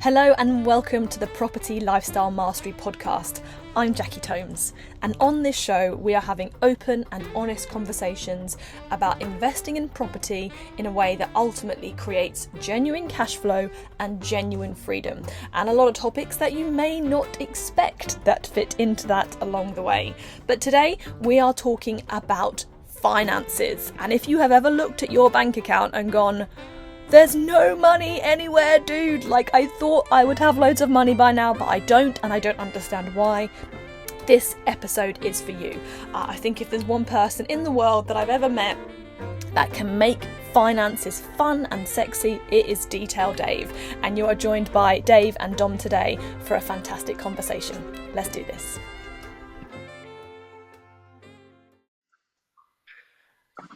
Hello and welcome to the Property Lifestyle Mastery podcast. I'm Jackie Tomes, and on this show we are having open and honest conversations about investing in property in a way that ultimately creates genuine cash flow and genuine freedom, and a lot of topics that you may not expect that fit into that along the way. But today we are talking about finances, and if you have ever looked at your bank account and gone, there's no money anywhere, dude. Like, I thought I would have loads of money by now, but I don't, and I don't understand why. This episode is for you. I think if there's one person in the world that I've ever met that can make finances fun and sexy, it is Detail Dave. And you are joined by Dave and Dom today for a fantastic conversation. Let's do this.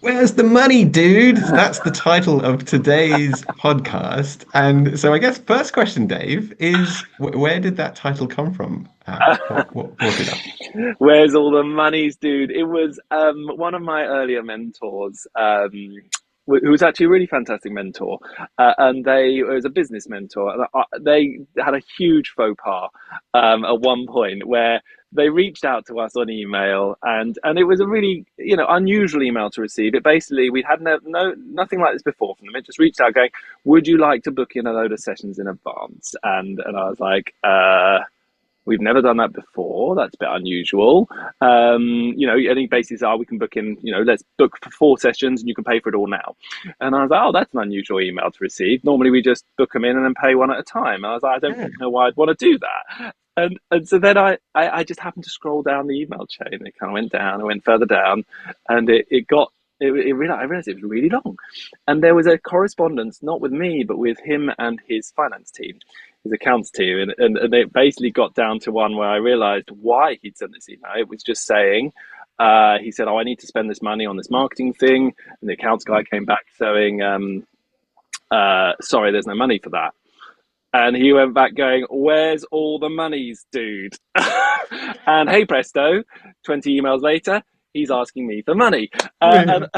Where's the money, dude? That's the title of today's podcast. And so I guess first question, Dave, is where did that title come from? What brought it up? Where's all the monies, dude? It was one of my earlier mentors, who was actually a really fantastic mentor, and it was a business mentor. They had a huge faux pas at one point where they reached out to us on email, and it was a really unusual email to receive. It basically, we had nothing like this before from them. It just reached out going, "Would you like to book in a load of sessions in advance?" And I was like, we've never done that before. That's a bit unusual. And he basically said, we can book in, let's book for 4 sessions and you can pay for it all now. And I was like, that's an unusual email to receive. Normally we just book them in and then pay one at a time. And I was like, I don't know why I'd want to do that. And so then I just happened to scroll down the email chain. It kind of went down, it went further down, and I realized it was really long. And there was a correspondence, not with me, but with him and his finance team, his accounts team. And it basically got down to one where I realized why he'd sent this email. It was just saying, he said, I need to spend this money on this marketing thing. And the accounts guy came back saying, sorry, there's no money for that. And he went back going, where's all the monies, dude? And hey presto, 20 emails later, he's asking me for money. And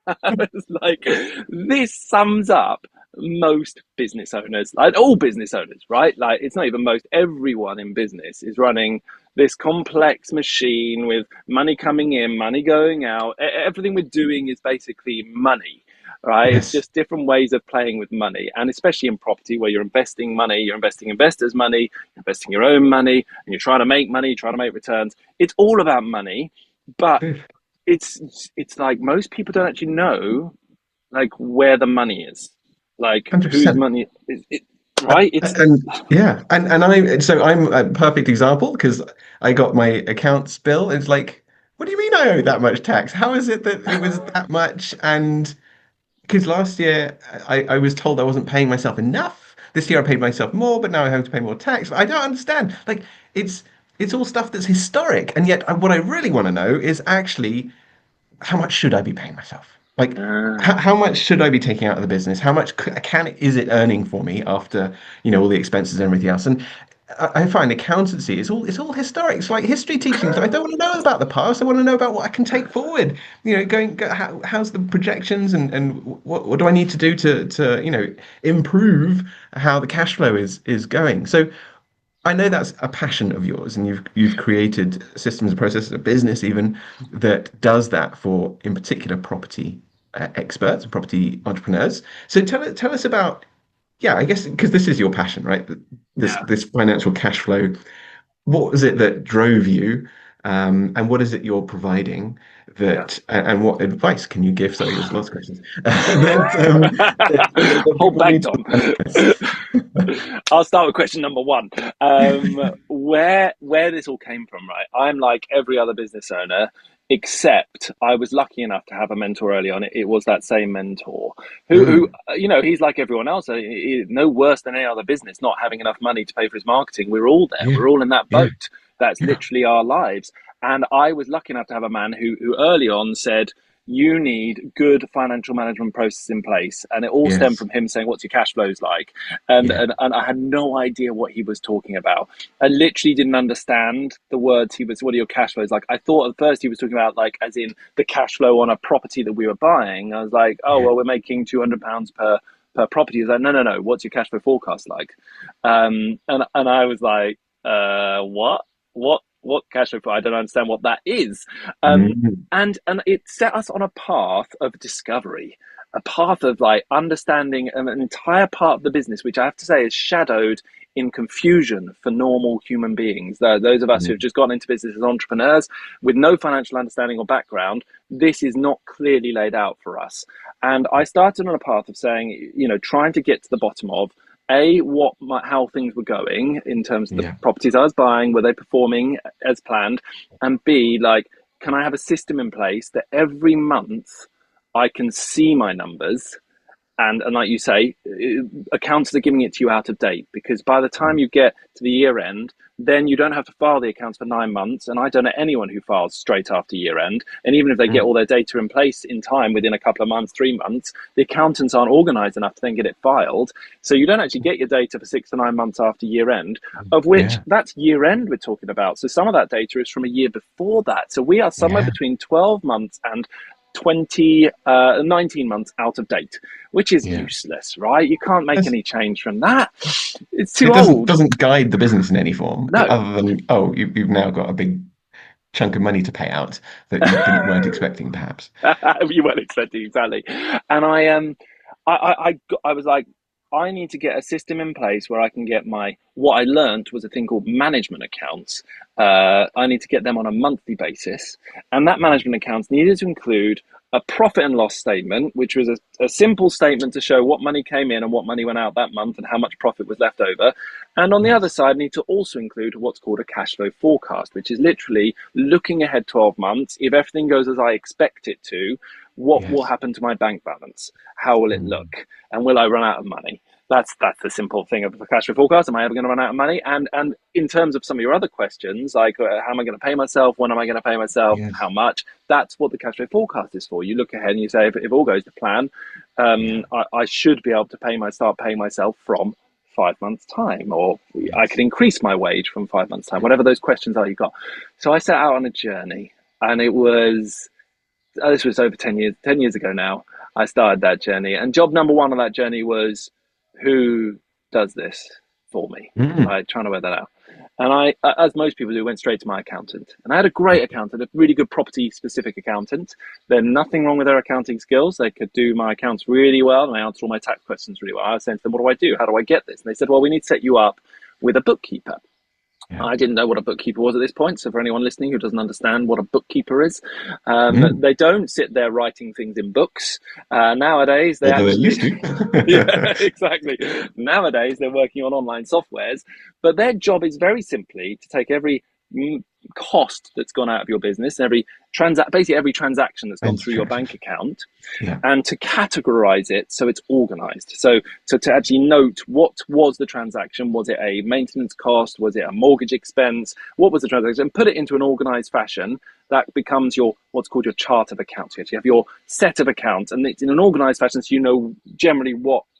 I was like, this sums up most business owners, like all business owners, right? Like, it's not even most, everyone in business is running this complex machine with money coming in, money going out. Everything we're doing is basically money, right? Yes. It's just different ways of playing with money. And especially in property, where you're investing money, you're investing investors' money, you're investing your own money, and you're trying to make money, trying to make returns. It's all about money. But it's like most people don't actually know like where the money is, like 100%. whose money is it, right? I'm a perfect example because I got my accounts bill. It's like, what do you mean I owe that much tax? How is it that it was that much? And because last year I was told I wasn't paying myself enough. This year I paid myself more, but now I have to pay more tax. I don't understand. Like, it's all stuff that's historic, and yet what I really want to know is actually how much should I be paying myself? Like, how much should I be taking out of the business? How much is it earning for me after all the expenses and everything else? And I find accountancy is all historic. It's like history teaching. So I don't want to know about the past. I want to know about what I can take forward. How's the projections and what do I need to do to improve how the cash flow is going? So I know that's a passion of yours, and you've created systems and processes, a business even that does that for, in particular, property experts, property entrepreneurs. So tell us about, I guess, because this is your passion, right? This financial cash flow. What was it that drove you, and what is it you're providing and what advice can you give? Sorry, there's lots of questions. Hold back, Tom. I'll start with question number 1. Where this all came from, right? I'm like every other business owner, except I was lucky enough to have a mentor early on. It was that same mentor who he's like everyone else, no worse than any other business, not having enough money to pay for his marketing. We're all there. We're all in that boat. That's literally our lives. And I was lucky enough to have a man who early on said, you need good financial management process in place. And it all stemmed from him saying, what's your cash flows like? And I had no idea what he was talking about. I literally didn't understand the words what are your cash flows like? I thought at first he was talking about like, as in the cash flow on a property that we were buying. I was like, oh, well, we're making £200 per per property. He was like, no, what's your cash flow forecast like? And I was like, what cash flow? I don't understand what that is. Mm. And it set us on a path of discovery, a path of like understanding an entire part of the business, which I have to say is shadowed in confusion for normal human beings. Those of us who've just gotten into business as entrepreneurs with no financial understanding or background, this is not clearly laid out for us. And I started on a path of saying, trying to get to the bottom of how things were going in terms of the Yeah. properties I was buying, were they performing as planned, and B, like, can I have a system in place that every month I can see my numbers, and like you say, accountants are giving it to you out of date, because by the time you get to the year end, then you don't have to file the accounts for 9 months. And I don't know anyone who files straight after year end. And even if they get all their data in place in time within a couple of months, 3 months, the accountants aren't organized enough to then get it filed. So you don't actually get your data for 6 to 9 months after year end, of which Yeah. that's year end we're talking about. So some of that data is from a year before that. So we are somewhere Yeah. between 12 months and 19 months out of date, which is Yeah. useless, right? You can't make That's- any change from that. It's too It doesn't old. doesn't guide the business in any form, No. other than you've now got a big chunk of money to pay out that you weren't expecting, perhaps. You weren't expecting, exactly. And I was like, I need to get a system in place where I can get what I learned was a thing called management accounts. I need to get them on a monthly basis. And that management accounts needed to include a profit and loss statement, which was a simple statement to show what money came in and what money went out that month and how much profit was left over. And on the other Yes. side, need to also include what's called a cash flow forecast, which is literally looking ahead 12 months. If everything goes as I expect it to, what will Yes. happen to my bank balance? How will it Mm. look? And will I run out of money? That's the simple thing of the cash flow forecast. Am I ever going to run out of money? And in terms of some of your other questions, like how am I going to pay myself? When am I going to pay myself? Yes. How much? That's what the cash flow forecast is for. You look ahead and you say, if all goes to plan, Yeah. I should be able to start paying myself from 5 months' time, or I could Yes. increase my wage from 5 months' time, whatever those questions are you got. So I set out on a journey, and it was this was over 10 years ago now. I started that journey, and job number one on that journey was, who does this for me? Mm. Right, trying to work that out. And I, as most people do, went straight to my accountant. And I had a great accountant, a really good property specific accountant. There's nothing wrong with their accounting skills. They could do my accounts really well, and they answer all my tax questions really well. I was saying to them, what do I do? How do I get this? And they said, well, we need to set you up with a bookkeeper. Yeah. I didn't know what a bookkeeper was at this point. So for anyone listening who doesn't understand what a bookkeeper is, Mm. they don't sit there writing things in books. Nowadays, they Although they actually, used yeah, to. exactly. Nowadays, they're working on online softwares, but their job is very simply to take every cost that's gone out of your business, basically every transaction that's gone through your bank account, Yeah. and to categorize it so it's organized. So to actually note, what was the transaction? Was it a maintenance cost? Was it a mortgage expense? What was the transaction? And put it into an organized fashion that becomes what's called your chart of accounts. You have your set of accounts, and it's in an organized fashion, so you know generally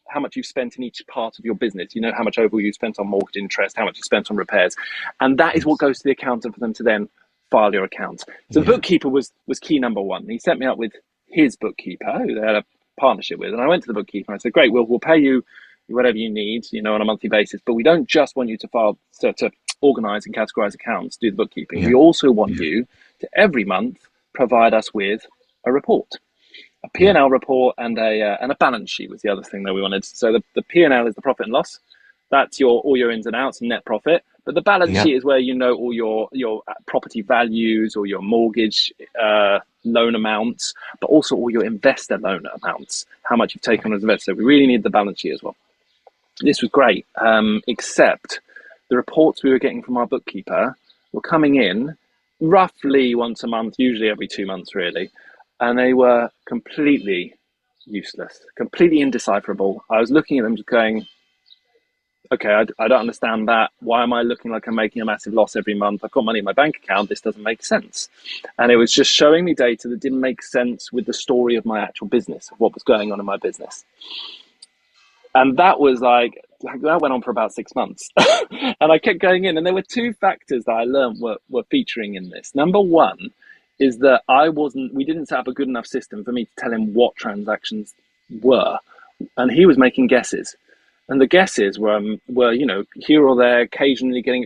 how much you've spent in each part of your business. You know how much overall you spent on mortgage interest, how much you spent on repairs, and that is what Yes. goes to the accountant for them to then file your accounts. So the Yeah. bookkeeper was key number one. He set me up with his bookkeeper, who they had a partnership with, and I went to the bookkeeper and I said, "Great, we'll pay you whatever you need, on a monthly basis, but we don't just want you to to organize and categorize accounts, do the bookkeeping. Yeah. We also want Yeah. you to every month provide us with a report." A Yeah. P&L report and a balance sheet was the other thing that we wanted. So the P&L is the profit and loss. That's all your ins and outs and net profit. But the balance Yeah. sheet is where you know all your property values or your mortgage loan amounts, but also all your investor loan amounts, how much you've taken on as an investor. So we really need the balance sheet as well. This was great, except the reports we were getting from our bookkeeper were coming in roughly once a month, usually every 2 months, really. And they were completely useless, completely indecipherable. I was looking at them just going, okay, I don't understand that. Why am I looking like I'm making a massive loss every month? I've got money in my bank account. This doesn't make sense. And it was just showing me data that didn't make sense with the story of my actual business, of what was going on in my business. And that went on for about 6 months. And I kept going in, and there were two factors that I learned were featuring in this. Number one is that we didn't set up a good enough system for me to tell him what transactions were. and he was making guesses. And the guesses were here or there,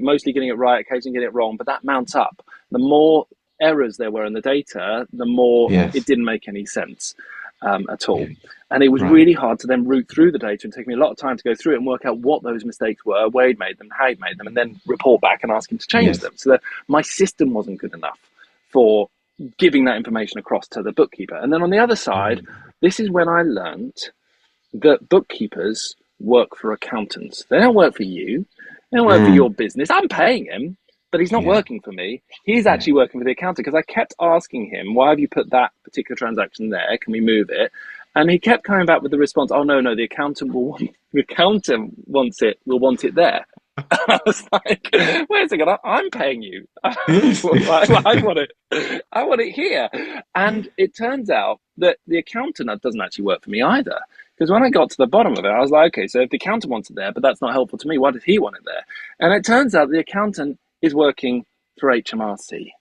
mostly getting it right, occasionally getting it wrong, but that mounts up. The more errors there were in the data, the more it Yes. didn't make any sense at all. Yeah. And it was Right. really hard to then root through the data and take me a lot of time to go through it and work out what those mistakes were, where he'd made them, how he'd made them, and then report back and ask him to change Yes. them. So that my system wasn't good enough for giving that information across to the bookkeeper. And then on the other side, this is when I learned that bookkeepers work for accountants. They don't work for you. They don't work for your business. I'm paying him, but he's not Yeah. working for me. He's Yeah. actually working for the accountant, because I kept asking him, why have you put that particular transaction there? Can we move it? And he kept coming back with the response, oh, no, the accountant wants it, will want it there. I was like, wait a second, I'm paying you. Yes. I want it here. And it turns out that the accountant doesn't actually work for me either. Because when I got to the bottom of it, I was like, okay, so if the accountant wants it there, but that's not helpful to me, why does he want it there? And it turns out the accountant is working for HMRC.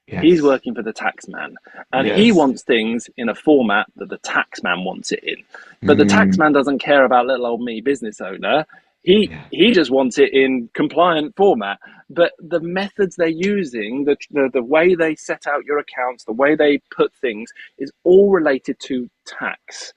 He's Yes. working for the tax man, and he Yes. wants things in a format that the tax man wants it in. But the tax man doesn't care about little old me business owner. Yeah. He just wants it in compliant format. But the methods they're using, the way they set out your accounts, the way they put things, is all related to tax,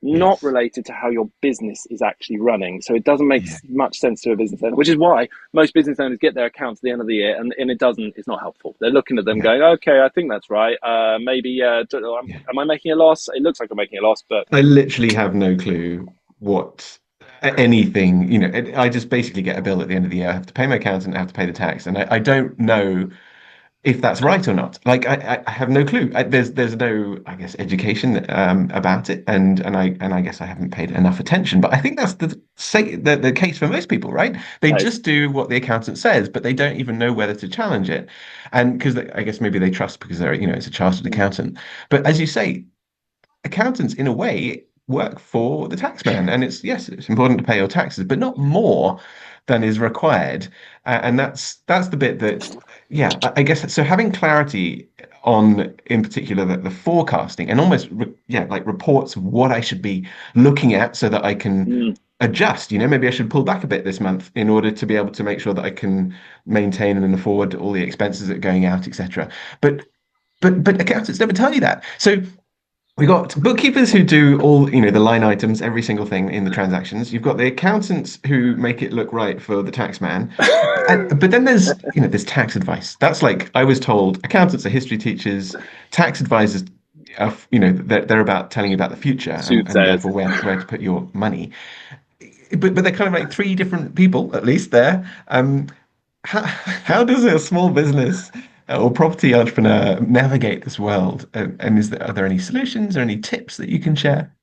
not Yes. related to how your business is actually running. So it doesn't make Yeah. much sense to a business owner, which is why most business owners get their accounts at the end of the year, and it's not helpful. They're looking at them Yeah. going, okay, I think that's right. Maybe, Yeah. am I making a loss? It looks like I'm making a loss, but I literally have no clue what anything, I just basically get a bill at the end of the year. I have to pay my accountant, I have to pay the tax, and I don't know if that's right or not. Like I have no clue. There's no, I guess, education about it, and I guess I haven't paid enough attention. But I think that's the case for most people, right? They hey, just do what the accountant says, but they don't even know whether to challenge it, and because I guess maybe they trust because they're it's a chartered accountant. But as you say, accountants in a way work for the taxman, and it's important to pay your taxes, but not more than is required. And that's the bit that, yeah, I guess so. Having clarity on, in particular, the forecasting and almost like reports of what I should be looking at so that I can mm, adjust. Maybe I should pull back a bit this month in order to be able to make sure that I can maintain and afford all the expenses that are going out, etc. But but accountants never tell you that. So we got bookkeepers who do all, the line items, every single thing in the transactions. You've got the accountants who make it look right for the tax man. But then there's tax advice. That's like I was told accountants are history teachers, tax advisors are, they're about telling you about the future and soothsayers. therefore where to put your money. But they're kind of like three different people, at least there. How does a small business or property entrepreneur navigate this world? And are there any solutions or any tips that you can share?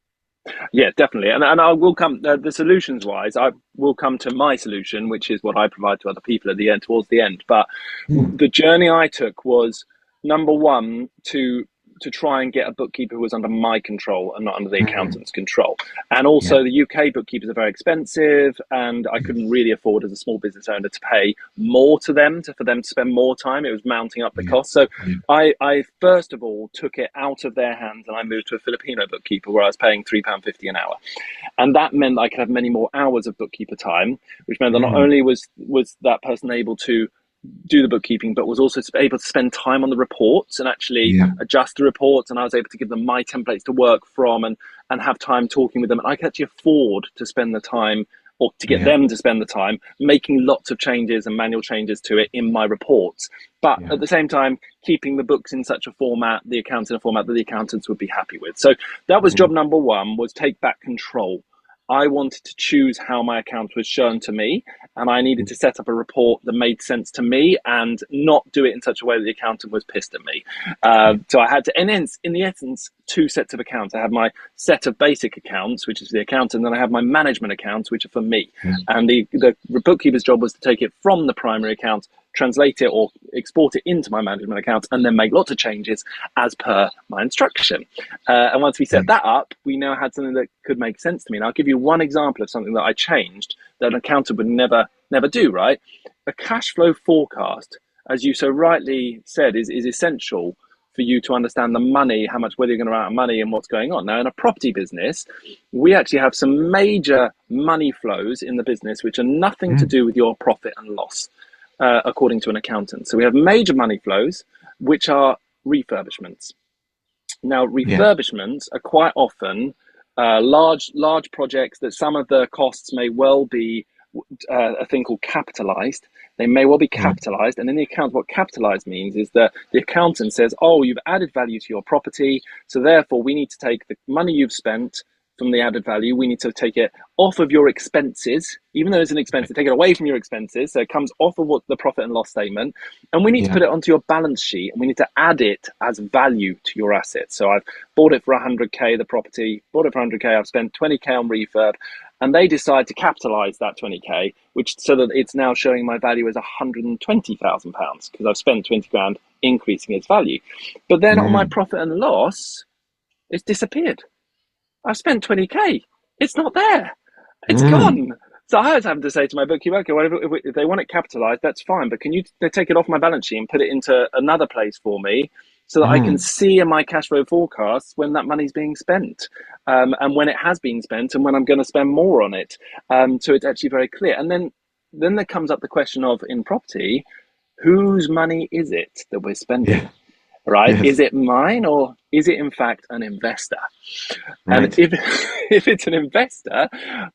Yeah, definitely. And I will come, the solutions wise, I will come to my solution, which is what I provide to other people at the end, towards the end. But Hmm. the journey I took was, number one, to try and get a bookkeeper who was under my control and not under the Hmm. accountant's control. And Yeah. also, the UK bookkeepers are very expensive, and I couldn't Yes. really afford as a small business owner to pay more to them, for them to spend more time. It was mounting up the Yeah. cost. So Yeah. I first of all took it out of their hands, and I moved to a Filipino bookkeeper where I was paying £3.50 an hour. And that meant I could have many more hours of bookkeeper time, which meant that not Hmm. only was that person able to do the bookkeeping, but was also able to spend time on the reports and actually Yeah. adjust the reports. And I was able to give them my templates to work from, and have time talking with them. And I could actually afford to spend the time, or to get Yeah. them to spend the time making lots of changes and manual changes to it in my reports. But Yeah. at the same time, keeping the books in such a format, the accounts in a format that the accountants would be happy with. So that was Hmm. job number one, was take back control. I wanted to choose how my account was shown to me, and I needed to set up a report that made sense to me and not do it in such a way that the accountant was pissed at me. Yeah. So I had to, in the essence, two sets of accounts. I have my set of basic accounts, which is for the accountant, and then I have my management accounts, which are for me. Yeah. And the bookkeeper's job was to take it from the primary account, translate it or export it into my management account, and then make lots of changes as per my instruction. And once we set that up, we now had something that could make sense to me. And I'll give you one example of something that I changed that an accountant would never do, right? A cash flow forecast, as you so rightly said, is essential for you to understand the money, how much, whether you're going to run out of money and what's going on. Now, in a property business, we actually have some major money flows in the business which are nothing to do with your profit and loss, according to an accountant. So we have major money flows, which are refurbishments. Now, refurbishments are quite often large projects that some of the costs may well be a thing called capitalized. They may well be capitalized, and in the account, what capitalized means is that the accountant says, oh, you've added value to your property, so therefore we need to take the money you've spent from the added value, we need to take it off of your expenses, even though it's an expense, take it away from your expenses, so it comes off of what the profit and loss statement, and we need to put it onto your balance sheet, and we need to add it as value to your asset. So I've bought it for 100k, the property, bought it for 100k, I've spent 20k on refurb, and they decide to capitalize that 20k, which so that it's now showing my value as £120,000 because I've spent 20 grand increasing its value. But then on my profit and loss, it's disappeared. I've spent 20k. It's not there. It's gone. So I was having to say to my bookkeeper, okay, whatever, if they want it capitalized, that's fine. But can you take it off my balance sheet and put it into another place for me so that I can see in my cash flow forecasts when that money's being spent, and when it has been spent and when I'm going to spend more on it. So it's actually very clear. And then there comes up the question of, in property, whose money is it that we're spending? Right? Yes. Is it mine, or is it in fact an investor? Right. And if it's an investor,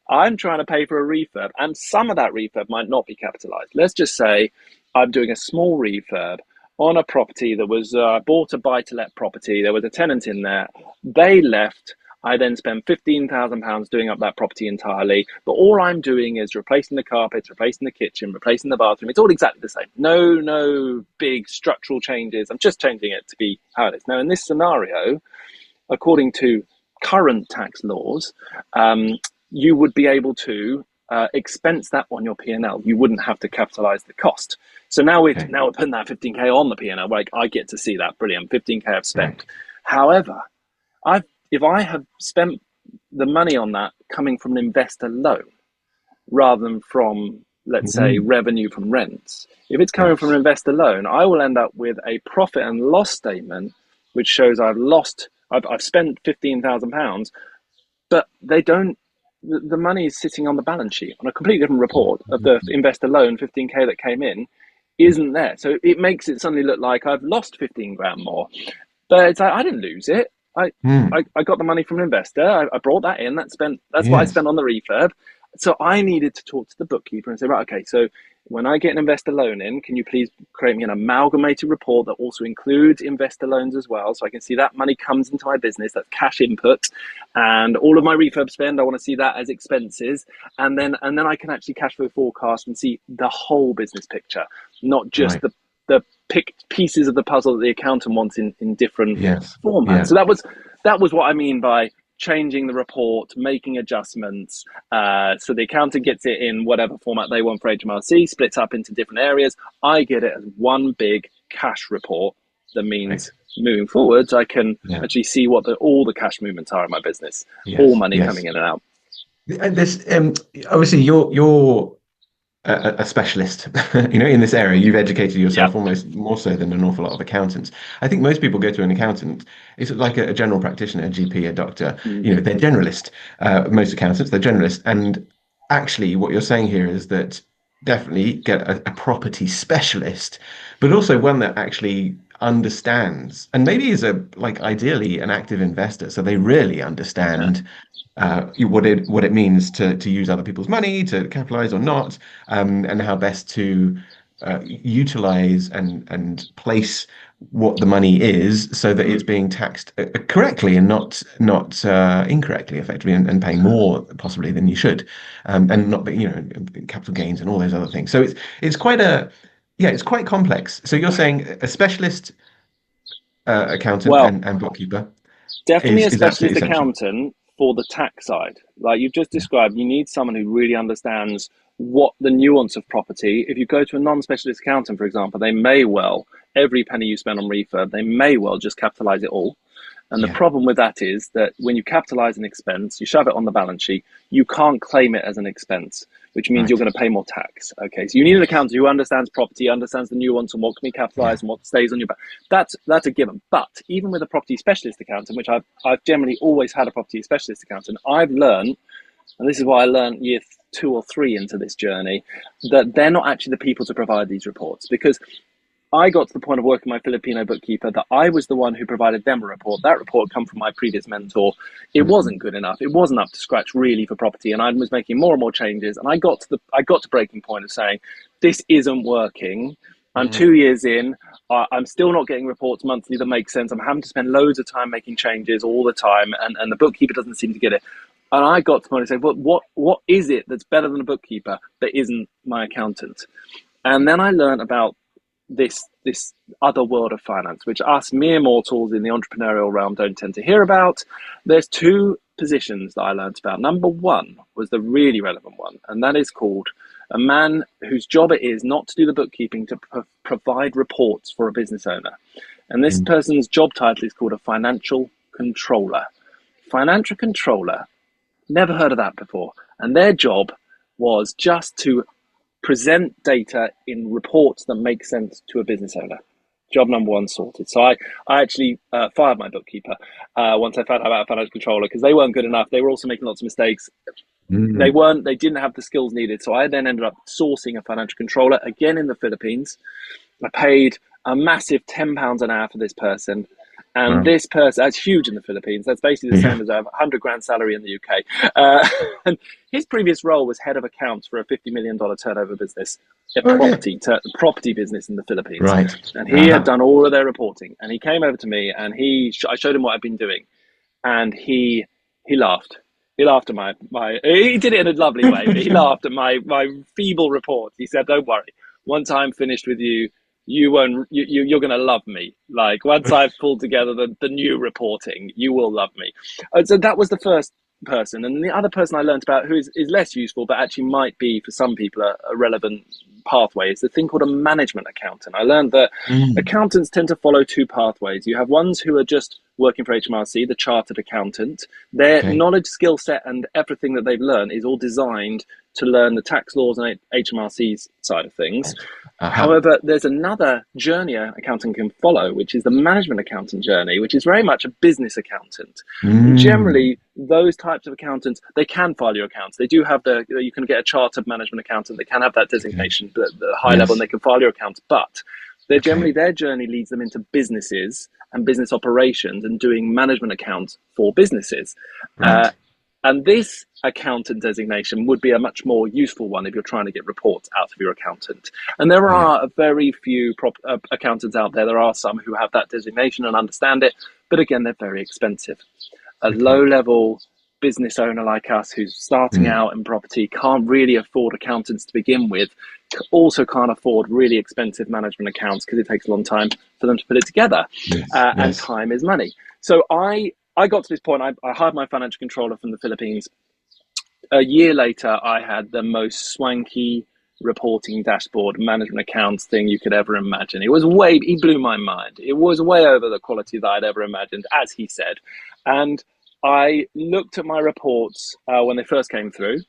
I'm trying to pay for a refurb, and some of that refurb might not be capitalized. Let's just say I'm doing a small refurb on a property that was bought, a buy-to-let property. There was a tenant in there. They left. I then spend £15,000 doing up that property entirely. But all I'm doing is replacing the carpets, replacing the kitchen, replacing the bathroom. It's all exactly the same. No big structural changes. I'm just changing it to be how it is. Now, in this scenario, according to current tax laws, you would be able to expense that on your P&L. You wouldn't have to capitalize the cost. So now we're putting that 15k on the P&L. Like, I get to see that. Brilliant. 15k I've spent. Right. However, if I have spent the money on that coming from an investor loan rather than from, let's say, revenue from rents, if it's coming from an investor loan, I will end up with a profit and loss statement which shows I've spent £15,000, but the money is sitting on the balance sheet on a completely different report of the investor loan, 15k that came in, isn't there. So it makes it suddenly look like I've lost 15 grand more, but it's like, I didn't lose it. I got the money from an investor. I brought that in. That's what I spent on the refurb. So I needed to talk to the bookkeeper and say, right, okay, so when I get an investor loan in, can you please create me an amalgamated report that also includes investor loans as well, so I can see that money comes into my business, that's cash input, and all of my refurb spend, I want to see that as expenses, and then I can actually cash flow forecast and see the whole business picture, not just the picked pieces of the puzzle that the accountant wants in different formats. So that was what I mean by changing the report, making adjustments, so the accountant gets it in whatever format they want for HMRC, splits up into different areas. I get it as one big cash report. That means moving forwards, I can actually see what all the cash movements are in my business, all money coming in and out. And this, obviously, you're a specialist, in this area. You've educated yourself almost more so than an awful lot of accountants. I think most people go to an accountant, it's like a general practitioner, a GP, a doctor, they're generalist. Most accountants, they're generalist. And actually what you're saying here is that definitely get a property specialist, but also one that actually understands, and maybe is ideally an active investor, so they really understand what it means to use other people's money, to capitalize or not, and how best to utilize and place what the money is so that it's being taxed correctly and not incorrectly, effectively, and paying more possibly than you should, and not capital gains and all those other things. So it's quite it's quite complex. So you're saying a specialist accountant and bookkeeper. Definitely a specialist accountant for the tax side. Like you've just described, you need someone who really understands what the nuance of property. If you go to a non-specialist accountant, for example, they may well, every penny you spend on refurb, they may well just capitalize it all. And the problem with that is that when you capitalize an expense, you shove it on the balance sheet, you can't claim it as an expense. which means Right. you're going to pay more tax. Okay, so you need an accountant who understands property, understands the nuance and what can be capitalized and what stays on your back. That's a given. But even with a property specialist accountant, which I've generally always had a property specialist accountant, I've learned, and this is why I learned year 2 or 3 into this journey, that they're not actually the people to provide these reports, because I got to the point of working with my Filipino bookkeeper that I was the one who provided them a report. That report had come from my previous mentor. It wasn't good enough. It wasn't up to scratch really for property, and I was making more and more changes. And I got to breaking point of saying, this isn't working. I'm 2 years in. I'm still not getting reports monthly that make sense. I'm having to spend loads of time making changes all the time, and the bookkeeper doesn't seem to get it. And I got to the point of saying, well, what is it that's better than a bookkeeper that isn't my accountant? And then I learned about this other world of finance, which us mere mortals in the entrepreneurial realm don't tend to hear about. There's 2 positions that I learned about. Number 1 was the really relevant one, and that is called a man whose job it is not to do the bookkeeping, to provide reports for a business owner. And this person's job title is called a financial controller. Financial controller, never heard of that before. And their job was just to present data in reports that make sense to a business owner. Job number 1 sorted. So I actually fired my bookkeeper once I found out about a financial controller, because they weren't good enough. They were also making lots of mistakes. They didn't have the skills needed. So I then ended up sourcing a financial controller again in the Philippines. I paid a massive £10 an hour for this person. And this person, that's huge in the Philippines. That's basically the same as a 100 grand salary in the UK. And his previous role was head of accounts for a $50 million turnover business, a property business in the Philippines. Right. And he had done all of their reporting. And he came over to me, and I showed him what I'd been doing. And he laughed. He laughed at he did it in a lovely way, but he laughed at my feeble report. He said, "Don't worry. Once I'm finished with you, you're going to love me. Like, once I've pulled together the new reporting, you will love me." So that was the first person. And the other person I learned about, who is less useful, but actually might be for some people a relevant pathway, is the thing called a management accountant. I learned that accountants tend to follow 2 pathways. You have ones who are just working for HMRC, the chartered accountant. Their knowledge, skill set, and everything that they've learned is all designed to learn the tax laws and HMRC's side of things. However, there's another journey an accountant can follow, which is the management accountant journey, which is very much a business accountant. Generally, those types of accountants, they can file your accounts. They do have you can get a chartered management accountant. They can have that designation, the high level, and they can file your accounts. But they're generally, their journey leads them into businesses and business operations and doing management accounts for businesses. And this accountant designation would be a much more useful one if you're trying to get reports out of your accountant. And there are a very few accountants out there. There are some who have that designation and understand it, but again, they're very expensive. A low-level business owner like us who's starting out in property can't really afford accountants to begin with, also can't afford really expensive management accounts because it takes a long time for them to put it together. And time is money. So I got to this point. I hired my financial controller from the Philippines. A year later, I had the most swanky reporting dashboard management accounts thing you could ever imagine. He blew my mind. It was way over the quality that I'd ever imagined, as he said. And I looked at my reports when they first came through.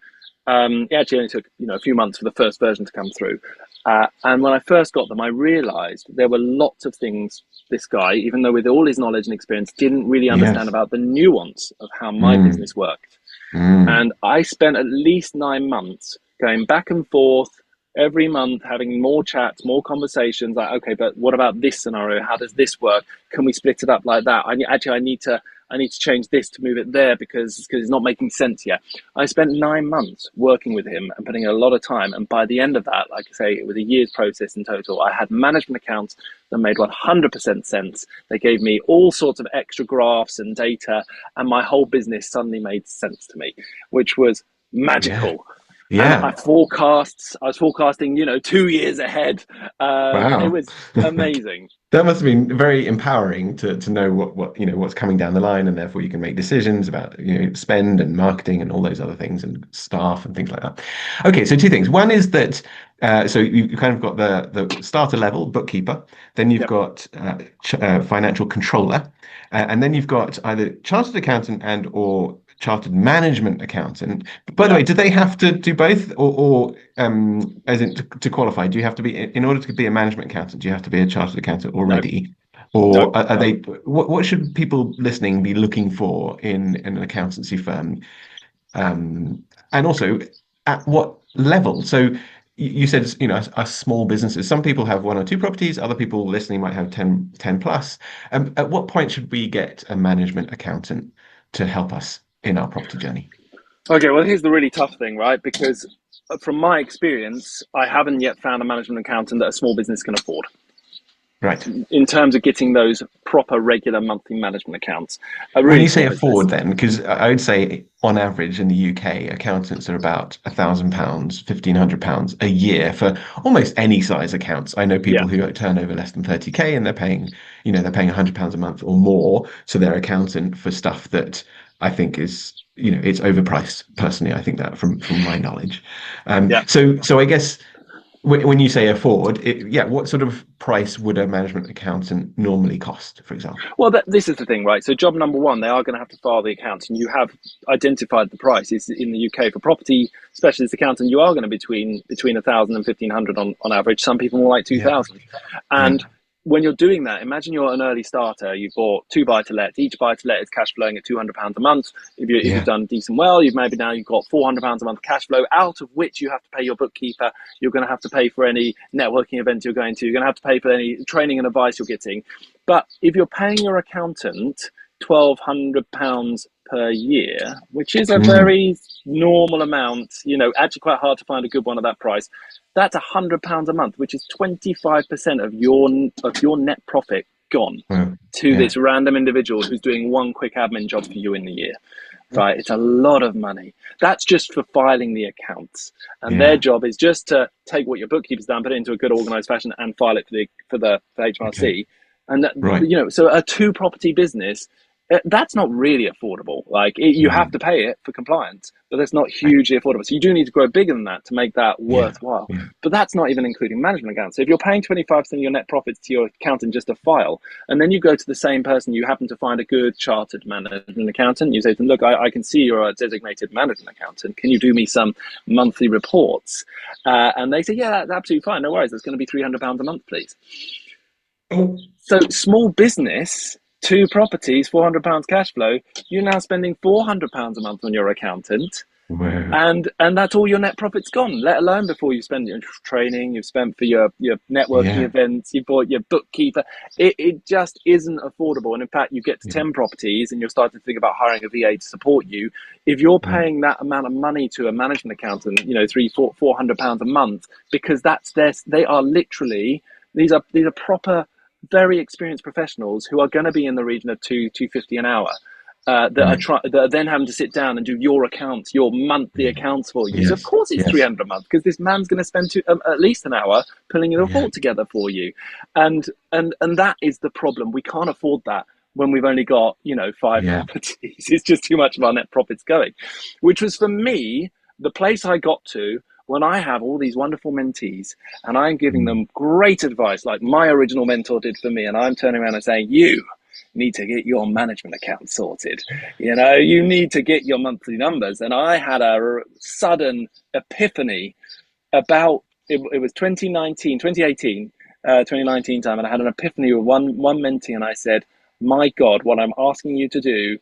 It actually only took a few months for the first version to come through. And when I first got them, I realized there were lots of things this guy, even though with all his knowledge and experience, didn't really understand about the nuance of how my business worked. And I spent at least 9 months going back and forth every month, having more chats, more conversations, like, okay, but what about this scenario? How does this work? Can we split it up like that? I need to change this to move it there because it's not making sense yet. I spent 9 months working with him and putting in a lot of time. And by the end of that, like I say, it was a year's process in total. I had management accounts that made 100% sense. They gave me all sorts of extra graphs and data, and my whole business suddenly made sense to me, which was magical. Yeah. I was forecasting, 2 years ahead. Wow. It was amazing. That must have been very empowering to know what's coming down the line, and therefore you can make decisions about spend and marketing and all those other things and staff and things like that. Okay, so 2 things. One is that so you kind of got the starter level bookkeeper, then you've got financial controller, and then you've got either chartered accountant and or chartered management accountant. By the Yeah. way, do they have to do both, or as in to qualify, do you have to be in order to be a management accountant? Do you have to be a chartered accountant No, already, no. or are they? What should people listening be looking for in an accountancy firm? And also, at what level? So you said, us small businesses. Some people have one or two properties. Other people listening might have 10 plus. At what point should we get a management accountant to help us in our property journey? Okay, well, here's the really tough thing, right? Because from my experience, I haven't yet found a management accountant that a small business can afford Right. in terms of getting those proper, regular monthly management accounts. A When really you say small business. afford, then, because I would say on average in the UK, accountants are about £1,000, £1,500 a year for almost any size accounts. I know Yeah. people who turn over less than 30K and they're paying £100 a month or more to their accountant for stuff that I think is, it's overpriced. Personally, I think that from my knowledge. Yeah. So I guess when you say afford, yeah, what sort of price would a management accountant normally cost, for example? Well, this is the thing, right? So, job number one, they are going to have to file the accounts, and you have identified the price. Is in the UK for property specialist accountant, you are going to between 1,000 and 1,500 on average. Some people more like Yeah. 2,000, and Yeah. when you're doing that, imagine you're an early starter. You bought two buy to let. Each buy to let is cash flowing at £200 a month. If you've Yeah. done decent well, you've got £400 a month cash flow, out of which you have to pay your bookkeeper. You're going to have to pay for any networking events you're going to. You're going to have to pay for any training and advice you're getting. But if you're paying your accountant £1,200 per year, which is a Mm. very normal amount, actually quite hard to find a good one at that price. That's £100 a month, which is 25% of your net profit gone Well, to yeah. this random individual who's doing one quick admin job for you in the year. Right, it's a lot of money. That's just for filing the accounts, and their Yeah. job is just to take what your bookkeeper's done, put it into a good organised fashion, and file it for Okay. HMRC. And Right. so a two property business, that's not really affordable. Like you have No. to pay it for compliance, but that's not I- hugely affordable. So you do need to grow bigger than that to make that Yeah. worthwhile. Yeah. But that's not even including management accounts. So if you're paying 25% of your net profits to your accountant just to file, and then you go to the same person, you happen to find a good chartered management accountant, you say to them, look, I can see you're a designated management accountant. Can you do me some monthly reports? And they say, yeah, that's absolutely fine. No worries. That's going to be £300 a month, please. Oh, So small business, two properties, £400 cash flow, you're now spending £400 a month on your accountant. wow. And that's all your net profit's gone, let alone before you spend your training, you've spent for your networking Yeah. events, you bought your bookkeeper. It just isn't affordable. And in fact, you get to Yeah. 10 properties and you're starting to think about hiring a VA to support you. If you're Right. paying that amount of money to a management accountant, £300-400 a month, because they are literally, these are proper, very experienced professionals who are going to be in the region of 250 an hour, Right. that are then having to sit down and do your accounts, your monthly Yeah. accounts for you. So of Yes. course it's Yes. 300 a month, because this man's going to spend at least an hour pulling your Yeah. report together for you, and that is the problem. We can't afford that when we've only got five Yeah. properties. It's just too much of our net profits going, which was for me the place I got to when I have all these wonderful mentees and I'm giving Mm. them great advice, like my original mentor did for me, and I'm turning around and saying, you need to get your management account sorted. You need to get your monthly numbers. And I had a sudden epiphany about it was 2019, 2018, 2019 time, and I had an epiphany with one mentee, and I said, my God, what I'm asking you to do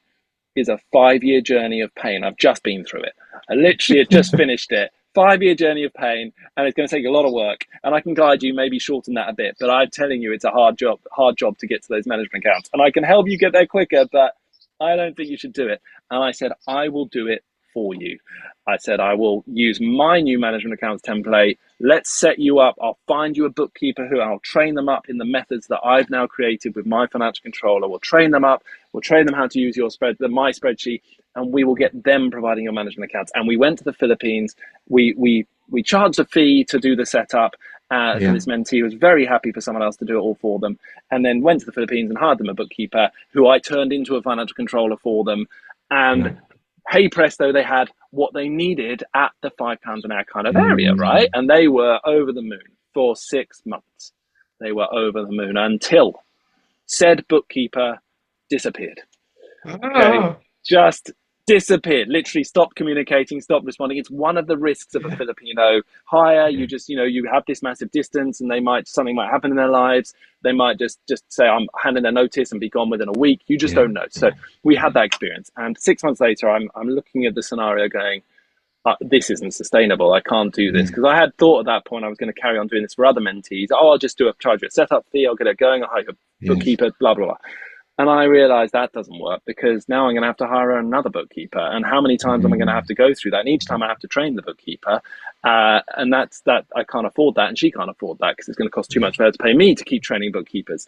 is a 5-year journey of pain. I've just been through it. I literally had just finished it. 5-year journey of pain, and it's going to take a lot of work. And I can guide you, maybe shorten that a bit. But I'm telling you, it's a hard job to get to those management accounts. And I can help you get there quicker, but I don't think you should do it. And I said, I will do it for you. I said, I will use my new management accounts template. Let's set you up. I'll find you a bookkeeper who I'll train them up in the methods that I've now created with my financial controller. We'll train them up. We'll train them how to use my spreadsheet, and we will get them providing your management accounts. And we went to the Philippines. We charged a fee to do the setup for Yeah. this mentee, who was very happy for someone else to do it all for them, and then went to the Philippines and hired them a bookkeeper who I turned into a financial controller for them. And Right. hey presto, they had what they needed at the £5 an hour kind of area, right? Mm. And they were over the moon for 6 months. They were over the moon until said bookkeeper disappeared. Okay, Ah. just disappeared, literally stopped communicating, stopped responding. It's one of the risks of a Filipino hire. You just, you have this massive distance, and something might happen in their lives. They might just say, I'm handing a notice, and be gone within a week. You just don't know. So we had that experience. And 6 months later, I'm looking at the scenario going, this isn't sustainable. I can't do this. Because I had thought at that point I was going to carry on doing this for other mentees. I'll just charge you a setup fee. I'll get it going. I'll hire a bookkeeper, blah, blah, blah. And I realized that doesn't work, because now I'm going to have to hire another bookkeeper. And how many times am I going to have to go through that? And each time I have to train the bookkeeper. And that I can't afford that. And she can't afford that, because it's going to cost too much for her to pay me to keep training bookkeepers.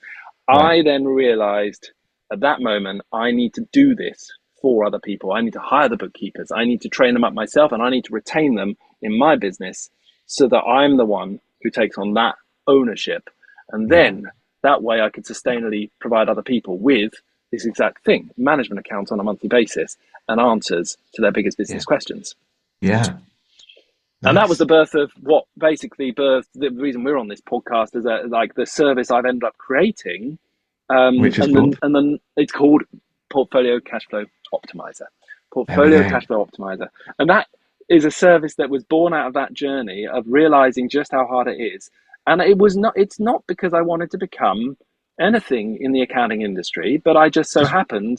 Right. I then realized at that moment, I need to do this for other people. I need to hire the bookkeepers. I need to train them up myself, and I need to retain them in my business, so that I'm the one who takes on that ownership. And then that way I could sustainably provide other people with this exact thing, management accounts on a monthly basis, and answers to their biggest business questions. Yeah. Nice. And that was the birth of what basically birthed the reason we're on this podcast, is like the service I've ended up creating. Which is called? And then it's called Portfolio Cash Flow Optimizer. Portfolio Cash Flow Optimizer. And that is a service that was born out of that journey of realizing just how hard it is. And it's not because I wanted to become anything in the accounting industry, but I just so happened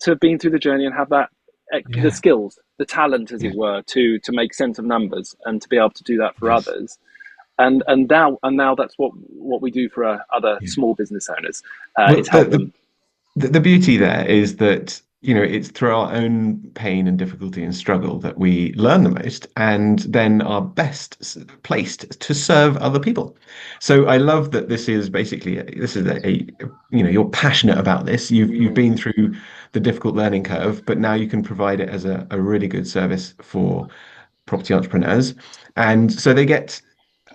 to have been through the journey and have the skills, the talent, as it were, to make sense of numbers and to be able to do that for others. And now that's what we do for other small business owners. It's help them. The beauty there is that, it's through our own pain and difficulty and struggle that we learn the most, and then are best placed to serve other people. So I love that this is you're passionate about this. You've been through the difficult learning curve, but now you can provide it as a really good service for property entrepreneurs. And so they get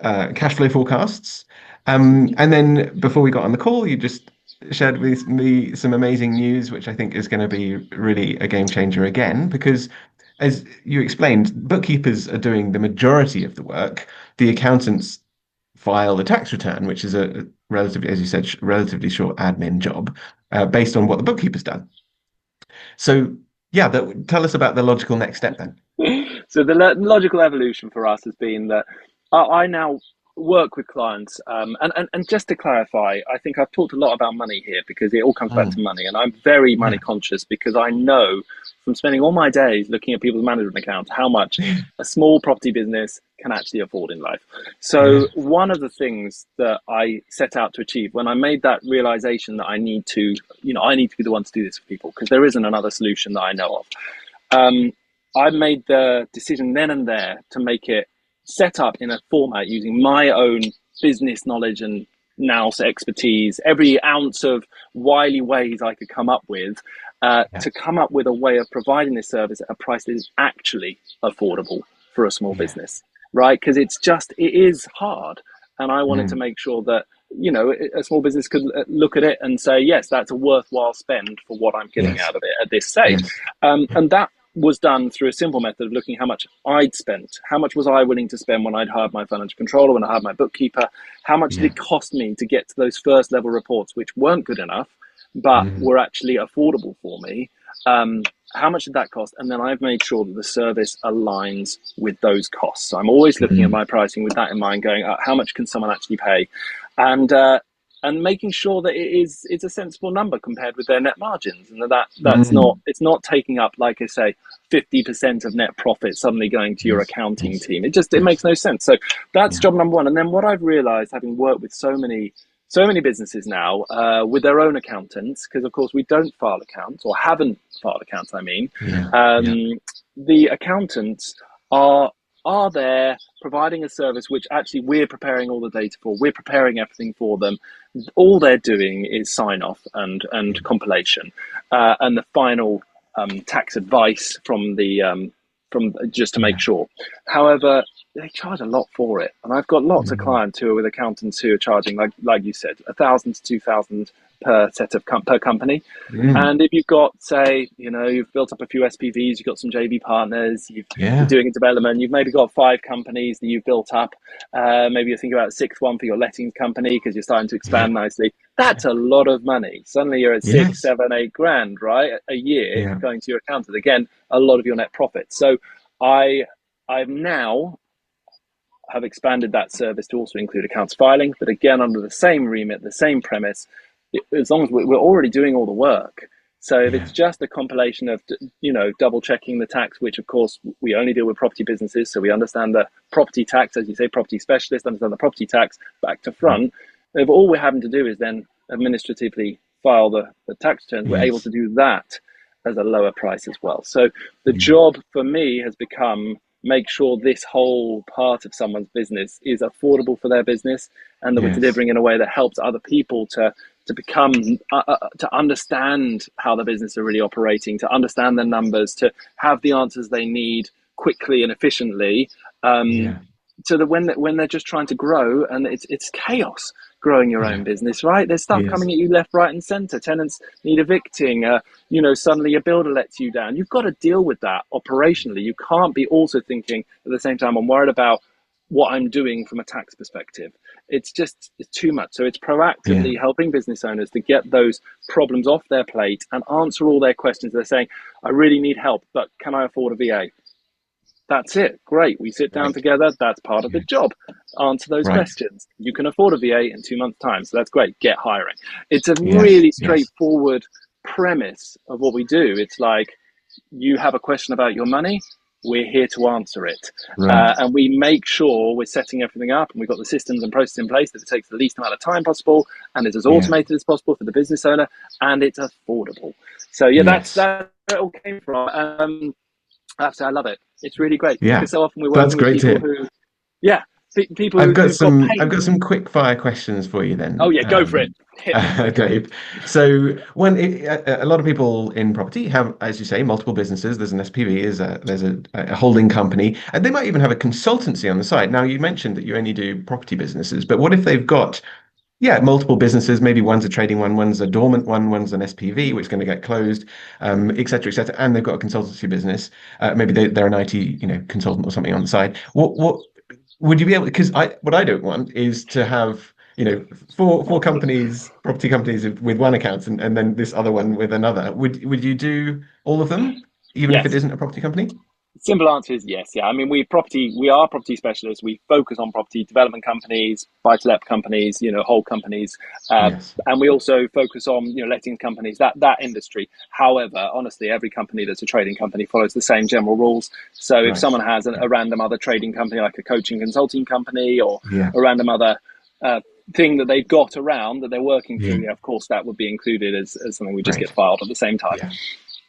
cash flow forecasts. And then before we got on the call, you just shared with me some amazing news, which I think is going to be really a game changer again, because as you explained, bookkeepers are doing the majority of the work. The accountants file the tax return, which is a relatively, as you said, relatively short admin job based on what the bookkeeper's done. So tell us about the logical next step then. So the logical evolution for us has been that I now work with clients, and just to clarify, I think I've talked a lot about money here, because it all comes back to money, and I'm very money conscious, because I know from spending all my days looking at people's management accounts how much a small property business can actually afford in life. So one of the things that I set out to achieve when I made that realization that I need to be the one to do this for people, because there isn't another solution that I know of, I made the decision then and there to make it set up in a format using my own business knowledge and nous expertise, every ounce of wily ways I could come up with, to come up with a way of providing this service at a price that is actually affordable for a small business, right? Because it is hard. And I wanted to make sure that, a small business could look at it and say, yes, that's a worthwhile spend for what I'm getting out of it at this stage. And that was done through a simple method of looking how much I'd spent. How much was I willing to spend when I'd hired my financial controller, when I hired my bookkeeper? How much did it cost me to get to those first level reports, which weren't good enough, but were actually affordable for me? How much did that cost? And then I've made sure that the service aligns with those costs. So I'm always looking at my pricing with that in mind, going, how much can someone actually pay? And making sure that it's a sensible number compared with their net margins, and it's not taking up, like I say, 50% of net profit suddenly going to your accounting team. It makes no sense. So that's job number one. And then what I've realized, having worked with so many businesses now with their own accountants, because of course we don't file accounts, or haven't filed accounts, the accountants are there providing a service which actually we're preparing all the data for. We're preparing everything for them. All they're doing is sign off and compilation, and the final tax advice from just to make sure. However, they charge a lot for it, and I've got lots of clients who are with accountants who are charging, like you said, 1,000 to 2,000 per per company. And if you've got, say, you've built up a few SPVs, you've got some JV partners, you're doing a development, you've maybe got 5 companies that you've built up. Maybe you're thinking about a 6th one for your lettings company because you're starting to expand nicely. That's a lot of money. Suddenly you're at 6, 7, 8 grand, right? A year going to your accountant. Again, a lot of your net profit. So I've now have expanded that service to also include accounts filing, but again, under the same remit, the same premise, as long as we're already doing all the work. So if it's just a compilation of, double checking the tax, which of course we only deal with property businesses, so we understand the property tax, as you say, property specialist, understand the property tax back to front. If all we're having to do is then administratively file the tax returns, we're able to do that as a lower price as well. So the job for me has become make sure this whole part of someone's business is affordable for their business, and that we're delivering in a way that helps other people to become to understand how the business are really operating, to understand their numbers, to have the answers they need quickly and efficiently, so that when they're just trying to grow, and it's chaos growing your own business, right? There's stuff coming at you left, right, and center. Tenants need evicting. Suddenly a builder lets you down. You've got to deal with that operationally. You can't be also thinking at the same time, I'm worried about what I'm doing from a tax perspective. It's too much. So it's proactively helping business owners to get those problems off their plate and answer all their questions. They're saying, I really need help, but can I afford a VA? That's it. Great. We sit down together. That's part of the job. Answer those questions. You can afford a VA in 2 months' time. So that's great. Get hiring. It's a really straightforward premise of what we do. It's like, you have a question about your money, we're here to answer it. And we make sure we're setting everything up, and we've got the systems and processes in place that it takes the least amount of time possible, and it's as automated as possible for the business owner, and it's affordable. So that's where it all came from. I have to say, I love it. It's really great because so often we're working with people who, people I've got who've got some quick fire questions for you then. Oh yeah, go for it. Okay. So a lot of people in property have, as you say, multiple businesses. There's an SPV, there's a holding company, and they might even have a consultancy on the side. Now, you mentioned that you only do property businesses, but what if they've got multiple businesses? Maybe one's a trading one, one's a dormant one, one's an SPV, which is going to get closed, et cetera, et cetera. And they've got a consultancy business. Maybe they're an IT, consultant or something on the side. What would you be able? Because what I don't want is to have, four companies, property companies with one account, and then this other one with another. Would you do all of them, even if it isn't a property company? Simple answer is yes. Yeah. I mean, we are property specialists. We focus on property development companies, buy-to-let companies, whole companies. And we also focus on, lettings companies, that industry. However, honestly, every company that's a trading company follows the same general rules. So if someone has a random other trading company, like a coaching consulting company, or a random other thing that they've got around that they're working through, of course, that would be included as something we just get filed at the same time.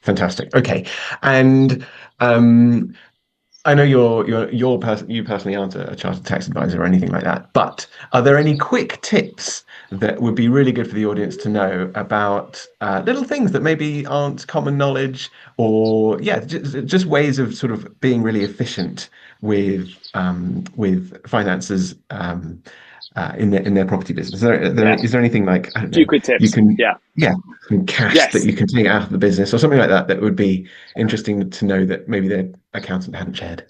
Fantastic. Okay. And I know you personally aren't a chartered tax advisor or anything like that, but are there any quick tips that would be really good for the audience to know about little things that maybe aren't common knowledge, or just ways of sort of being really efficient with finances in their property business? Is there anything like, I don't know, few quick tips? Some cash that you can take out of the business or something like that would be interesting to know that maybe their accountant hadn't shared?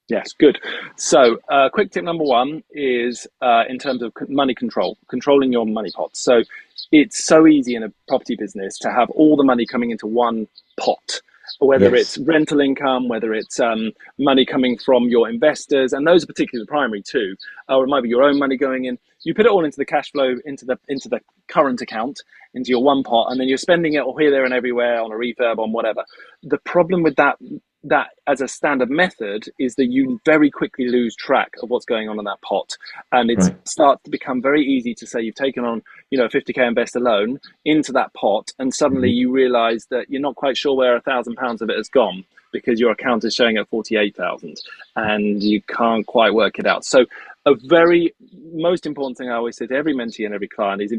Yes, good. So quick tip number 1 is in terms of money controlling your money pots. So it's so easy in a property business to have all the money coming into one pot, whether it's rental income, whether it's money coming from your investors, and those are particularly the primary two, or it might be your own money going in. You put it all into the cash flow, into the current account, into your one pot, and then you're spending it all here, there, and everywhere on a refurb, on whatever. The problem with that as a standard method is that you very quickly lose track of what's going on in that pot, and it starts to become very easy to say you've taken on a 50k investor loan into that pot, and suddenly you realize that you're not quite sure where £1,000 of it has gone, because your account is showing at 48,000 and you can't quite work it out. So a very most important thing I always say to every mentee and every client is,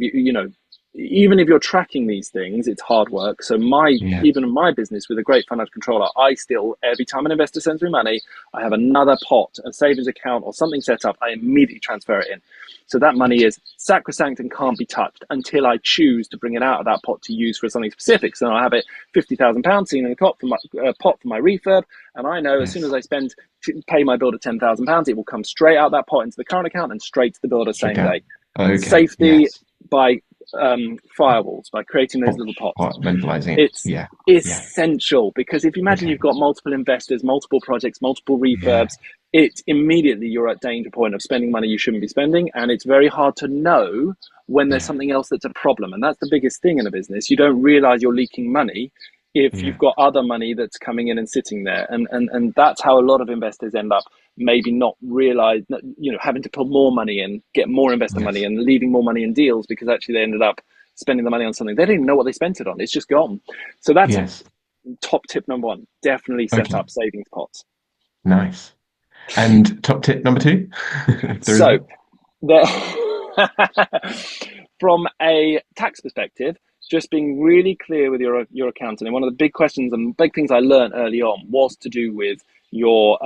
even if you're tracking these things, it's hard work. So Yeah. even in my business with a great financial controller, I still, every time an investor sends me money, I have another pot, a savings account or something set up, I immediately transfer it in. So that money is sacrosanct and can't be touched until I choose to bring it out of that pot to use for something specific. So I have it £50,000 sitting in a pot for my refurb, and I know as soon as I pay my builder £10,000, it will come straight out that pot into the current account and straight to the builder Straight same out. day. Okay. Safety Yes. by firewalls, by creating those little pots. Compartmentalizing it. It's Yeah. essential, because if you imagine you've got multiple investors, multiple projects, multiple refurbs, it's immediately you're at danger point of spending money you shouldn't be spending, and it's very hard to know when there's something else that's a problem. And that's the biggest thing in a business. You don't realize you're leaking money if you've got other money that's coming in and sitting there. And that's how a lot of investors end up maybe not realize, having to put more money in, get more investor money and leaving more money in deals, because actually they ended up spending the money on something they didn't even know what they spent it on. It's just gone. So that's top tip number one. Definitely set up savings pots. Nice. And top tip number two? So from a tax perspective, just being really clear with your accountant. And one of the big questions and big things I learned early on was to do with your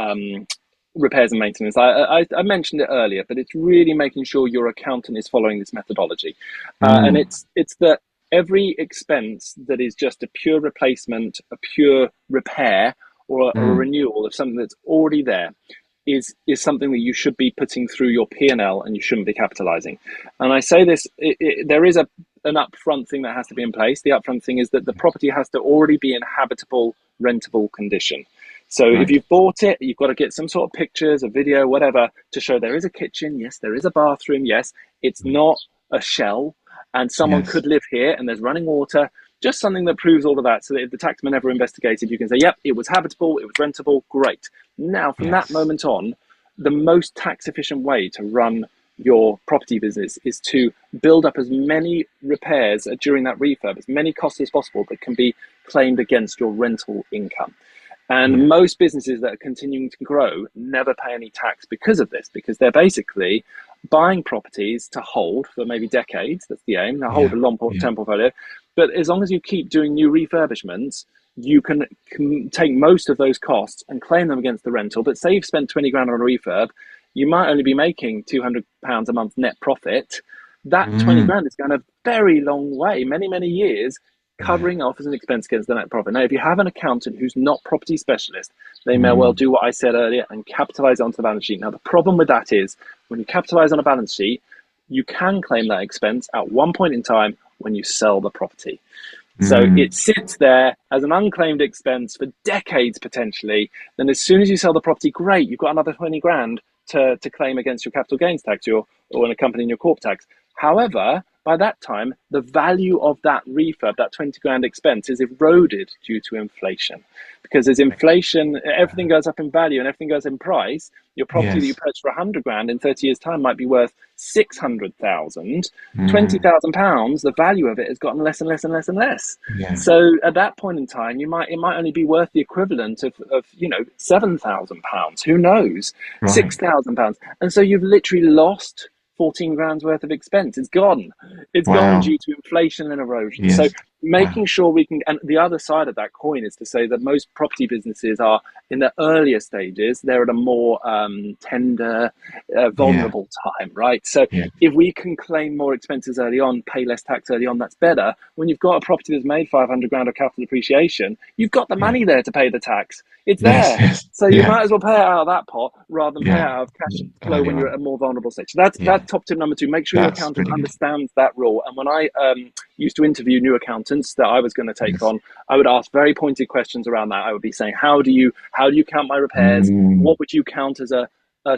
repairs and maintenance. I mentioned it earlier, but it's really making sure your accountant is following this methodology. And it's that every expense that is just a pure replacement, a pure repair, or a renewal of something that's already there is something that you should be putting through your P&L, and you shouldn't be capitalizing. And I say this, there is an upfront thing that has to be in place. The upfront thing is that the property has to already be in habitable, rentable condition. So if you've bought it, you've got to get some sort of pictures, a video, whatever, to show there is a kitchen. Yes, there is a bathroom. Yes, it's not a shell, and someone could live here, and there's running water. Just something that proves all of that, so that if the taxman ever investigated, you can say, yep, it was habitable, it was rentable, great. Now, from that moment on, the most tax efficient way to run your property business is to build up as many repairs during that refurb, as many costs as possible that can be claimed against your rental income. And most businesses that are continuing to grow never pay any tax because of this, because they're basically buying properties to hold for maybe decades. That's the aim. Now hold a long-term portfolio. But as long as you keep doing new refurbishments, you can take most of those costs and claim them against the rental. But say you've spent 20 grand on a refurb, you might only be making £200 a month net profit. That 20 grand is going a very long way, many, many years, covering off as an expense against the net profit. Now, if you have an accountant who's not property specialist, they may well do what I said earlier and capitalize onto the balance sheet. Now, the problem with that is when you capitalize on a balance sheet, you can claim that expense at one point in time when you sell the property. So it sits there as an unclaimed expense for decades potentially. Then as soon as you sell the property, great, you've got another 20 grand to claim against your capital gains tax or an accompanying your corp tax. However, by that time, the value of that refurb, that 20 grand expense, is eroded due to inflation. Because as inflation, everything goes up in value and everything goes in price. Your property that you purchased for 100 grand in 30 years' time might be worth 600,000. £20,000, the value of it has gotten less and less and less and less. So at that point in time, it might only be worth the equivalent of £7,000. Who knows? £6,000. And so you've literally lost 14 grand's worth of expense. It's gone. It's gone due to inflation and erosion. So making sure we can, and the other side of that coin is to say that most property businesses are in the earlier stages. They're at a more tender, vulnerable time, right? So if we can claim more expenses early on, pay less tax early on, that's better. When you've got a property that's made 500 grand of capital depreciation, you've got the money there to pay the tax. It's there. So you might as well pay it out of that pot rather than pay it out of cash flow when you're at a more vulnerable stage. So that's top tip number two. Make sure your accountant understands that rule. And when I used to interview new accountants that I was going to take on, I would ask very pointed questions around that. I would be saying, how do you count my repairs? What would you count as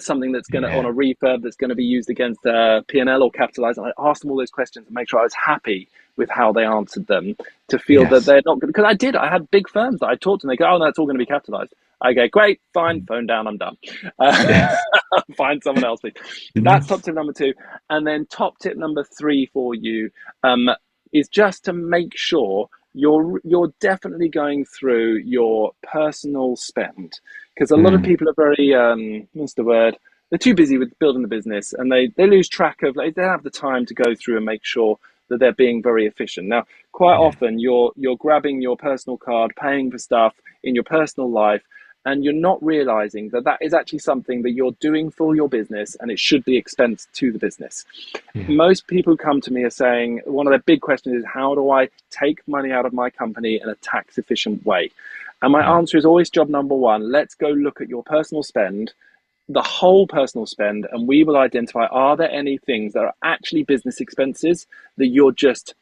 something that's going to on a refurb that's going to be used against P&L or capitalized? And I asked them all those questions and make sure I was happy with how they answered them, to feel that they're not, because I had big firms that I talked to and they go, oh no, it's all going to be capitalized. I go, great, fine, phone down, I'm done. Find someone else, please. That's top tip number two. And then top tip number three for you is just to make sure you're definitely going through your personal spend, because a lot of people are very what's the word? They're too busy with building the business, and they lose track of. They don't have the time to go through and make sure that they're being very efficient. Now, quite often you're grabbing your personal card, paying for stuff in your personal life, and you're not realizing that that is actually something that you're doing for your business, and it should be expensed to the business. Most people who come to me are saying one of their big questions is, how do I take money out of my company in a tax efficient way? And my answer is always job number one: let's go look at your personal spend, the whole personal spend, and we will identify, are there any things that are actually business expenses that you're just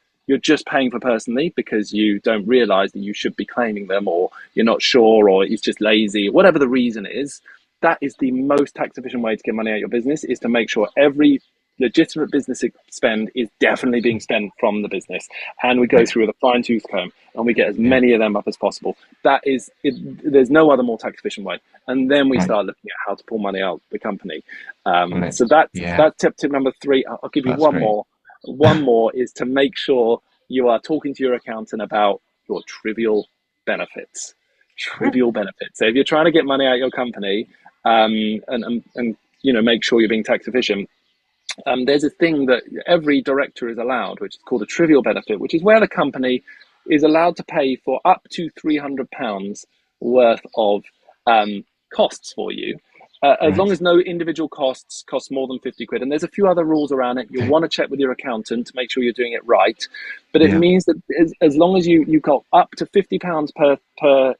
paying for personally because you don't realize that you should be claiming them, or you're not sure, or it's just lazy, whatever the reason is. That is the most tax efficient way to get money out of your business, is to make sure every legitimate business spend is definitely being spent from the business, and we go through with a fine tooth comb and we get as many of them up as possible. That is it. There's no other more tax efficient way, and then we start looking at how to pull money out of the company. So that's tip number 3. I'll give you one more is to make sure you are talking to your accountant about your trivial benefits. So if you're trying to get money out of your company, and make sure you're being tax efficient, there's a thing that every director is allowed, which is called a trivial benefit, which is where the company is allowed to pay for up to £300 worth of costs for you, as long as no individual costs cost more than 50 quid. And there's a few other rules around it. You'll want to check with your accountant to make sure you're doing it right. But it means that as long as you got up to £50 per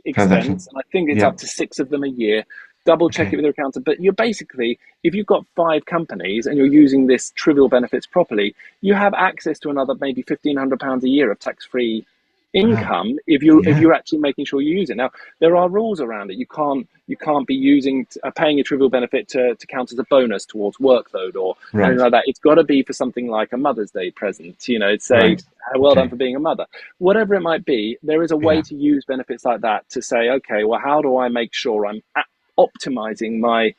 expense, and I think it's up to 6 of them a year, double check it with your accountant. But you're basically, if you've got 5 companies and you're using this trivial benefits properly, you have access to another maybe £1,500 a year of tax-free income if you're actually making sure you use it. Now, there are rules around it. You can't be using paying a trivial benefit to count as a bonus towards workload or anything like that. It's got to be for something like a Mother's Day present, say, well done for being a mother. Whatever it might be, there is a way to use benefits like that to say, okay, well, how do I make sure I'm optimizing my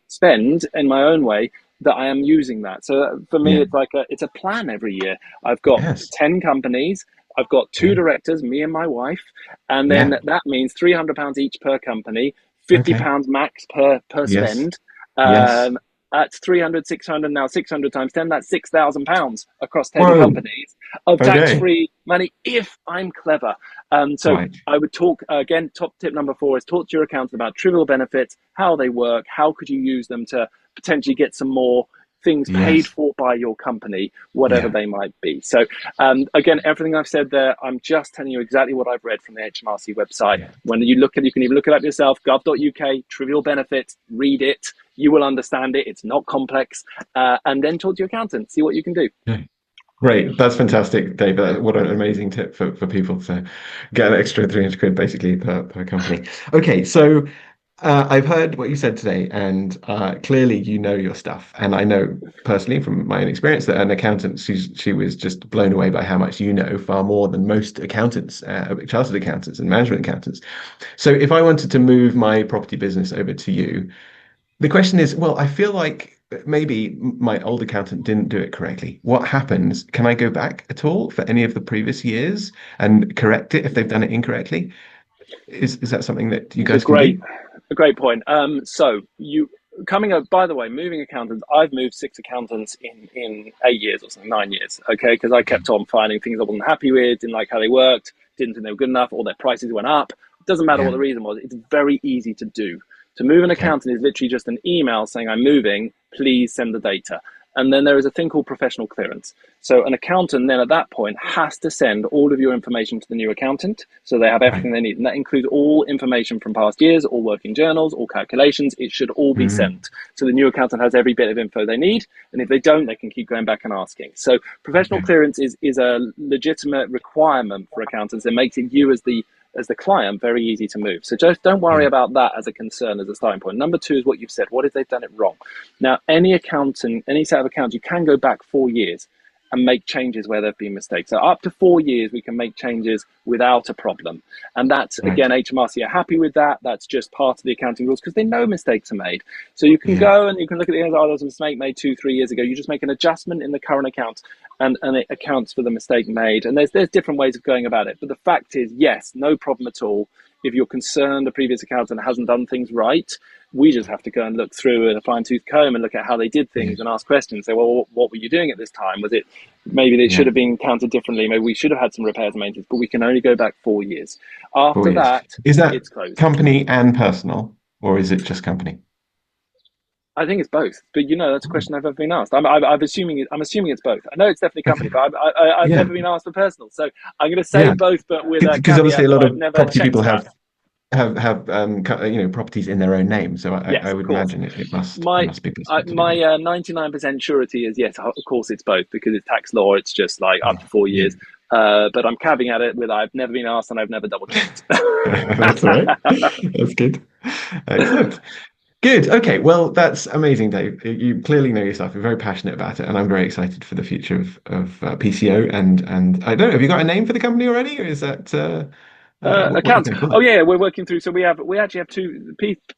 spend in my own way, that I am using that? So for me, it's like it's a plan every year. I've got 10 companies. I've got 2 directors, me and my wife, and then that means £300 each per company, £50 max per spend. That's 300, 600, now 600 times 10, that's £6,000 across 10 companies of tax-free money if I'm clever. I would talk, again, top tip number 4 is talk to your accountant about trivial benefits, how they work, how could you use them to potentially get some more things paid for by your company, whatever they might be. So again, everything I've said there, I'm just telling you exactly what I've read from the HMRC website. When you look at, you can even look it up yourself, gov.uk, trivial benefits, read it, you will understand it, it's not complex, and then talk to your accountant, see what you can do. Great, that's fantastic, Dave. What an amazing tip for people to get an extra 300 quid basically per company. Okay, so I've heard what you said today, and clearly you know your stuff. And I know personally from my own experience that an accountant, she was just blown away by how much you know, far more than most accountants, chartered accountants and management accountants. So if I wanted to move my property business over to you, the question is, well, I feel like maybe my old accountant didn't do it correctly. What happens? Can I go back at all for any of the previous years and correct it if they've done it incorrectly? Is that something that you guys can do? A great point. So you coming up, by the way, moving accountants, I've moved 6 accountants in 8 years or something, 9 years. Okay. Because I kept on finding things I wasn't happy with, didn't like how they worked, didn't think they were good enough, or their prices went up. It doesn't matter what the reason was. It's very easy to do. To move an accountant is literally just an email saying, I'm moving, please send the data. And then there is a thing called professional clearance. So an accountant then at that point has to send all of your information to the new accountant, so they have everything they need. And that includes all information from past years, all working journals, all calculations. It should all be sent. So the new accountant has every bit of info they need. And if they don't, they can keep going back and asking. So professional clearance is a legitimate requirement for accountants. It makes it you as the client very easy to move. So just don't worry about that as a concern as a starting point. Number 2 is what you've said. What if they've done it wrong? Now, any accountant, any set of accounts, you can go back 4 years and make changes where there have been mistakes. So up to 4 years, we can make changes without a problem. And that's, again, HMRC are happy with that. That's just part of the accounting rules because they know mistakes are made. So you can go and you can look at the, oh, there's a mistake made 2-3 years ago. You just make an adjustment in the current account and it accounts for the mistake made. And there's different ways of going about it. But the fact is, yes, no problem at all. If you're concerned the previous accountant hasn't done things right, We just have to go and look through with a fine-tooth comb and look at how they did things and ask questions. Say, well, what were you doing at this time? Was it maybe it should have been counted differently? Maybe we should have had some repairs and maintenance, but we can only go back 4 years. After that, is that it's closed. company and personal, or is it just company? I think it's both, but that's a question I've ever been asked. I'm assuming it's both. I know it's definitely company, but I've never been asked for personal, so I'm going to say both, but with a because obviously a lot of property people that. have properties in their own name, so I would imagine it must be possible. My 99% surety is yes, of course it's both, because it's tax law. It's just like up to 4 years. But I'm caveating at it with I've never been asked and I've never double checked. That's all right. That's good. Excellent. Good. Okay. Well, that's amazing, Dave. You clearly know your stuff. You're very passionate about it, and I'm very excited for the future of PCO. And I don't know. Have you got a name for the company already, or is that accounts? Oh yeah, we're working through. So we actually have two.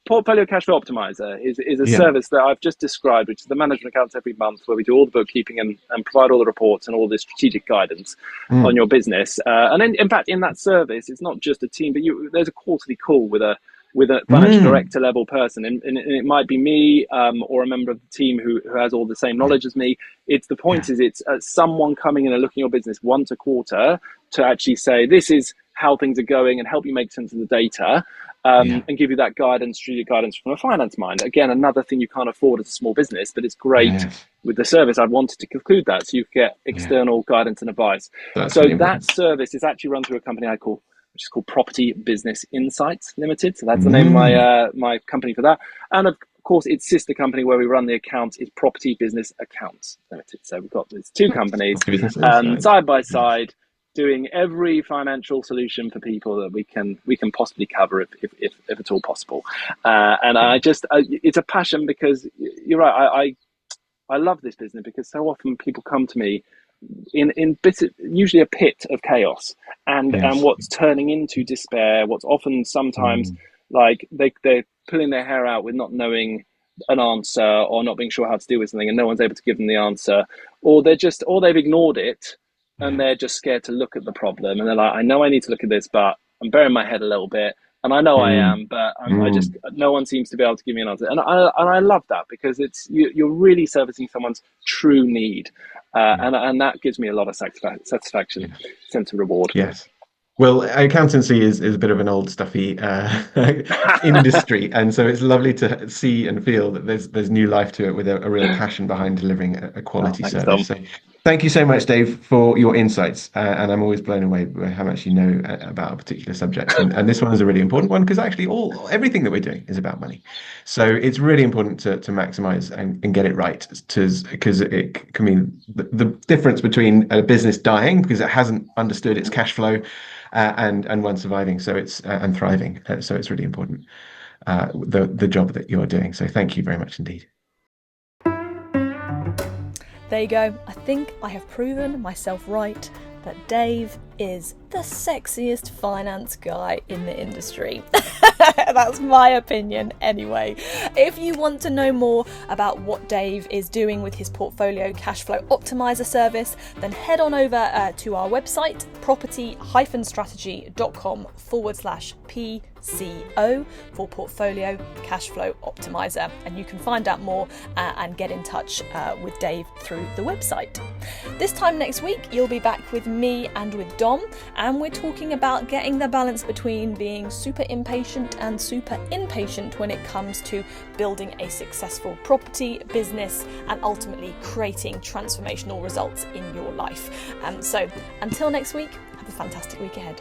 Portfolio Cash Flow Optimizer is a service that I've just described, which is the management accounts every month, where we do all the bookkeeping and provide all the reports and all the strategic guidance on your business. And then, in fact, in that service, it's not just a team, but there's a quarterly call with a financial director level person, and it might be me or a member of the team who has all the same knowledge as me. It's someone coming in and looking at your business once a quarter to actually say, this is how things are going, and help you make sense of the data, and give you that strategic guidance from a finance mind. Again, another thing you can't afford as a small business, but it's great with the service. I wanted to conclude that, so you get external guidance and advice. That service is actually run through a company which is called Property Business Insights Limited. So that's the name of my company for that. And of course, its sister company where we run the accounts is Property Business Accounts Limited. So we've got these two companies side by side, doing every financial solution for people that we can possibly cover if it's all possible. And it's a passion, because you're right. I love this business because so often people come to me in usually a pit of chaos and what's turning into despair, what's often sometimes like they're pulling their hair out with not knowing an answer or not being sure how to deal with something, and no one's able to give them the answer, or they've ignored it and they're just scared to look at the problem, and they're like, I know I need to look at this, but I'm burying my head a little bit. And I know I am, but no one seems to be able to give me an answer. And I love that, because you're really servicing someone's true need. And that gives me a lot of satisfaction, sense of reward. Yes. Well, accountancy is a bit of an old stuffy industry, and so it's lovely to see and feel that there's new life to it, with a real passion behind delivering a quality service. So thank you so much, Dave, for your insights, and I'm always blown away by how much you know about a particular subject, and this one is a really important one, because actually everything that we're doing is about money. So it's really important to maximize and get it right, because it can mean the difference between a business dying because it hasn't understood its cash flow, and one surviving, so it's and thriving. So it's really important, the job that you're doing. So thank you very much indeed. There you go. I think I have proven myself right that Dave is the sexiest finance guy in the industry. That's my opinion anyway. If you want to know more about what Dave is doing with his Portfolio Cash Flow Optimizer service, then head on over to our website, property-strategy.com/PCO for Portfolio Cash Flow Optimizer, and you can find out more and get in touch with Dave through the website. This time next week, you'll be back with me and with Dom, and we're talking about getting the balance between being super impatient and super impatient when it comes to building a successful property business and ultimately creating transformational results in your life. So until next week, have a fantastic week ahead.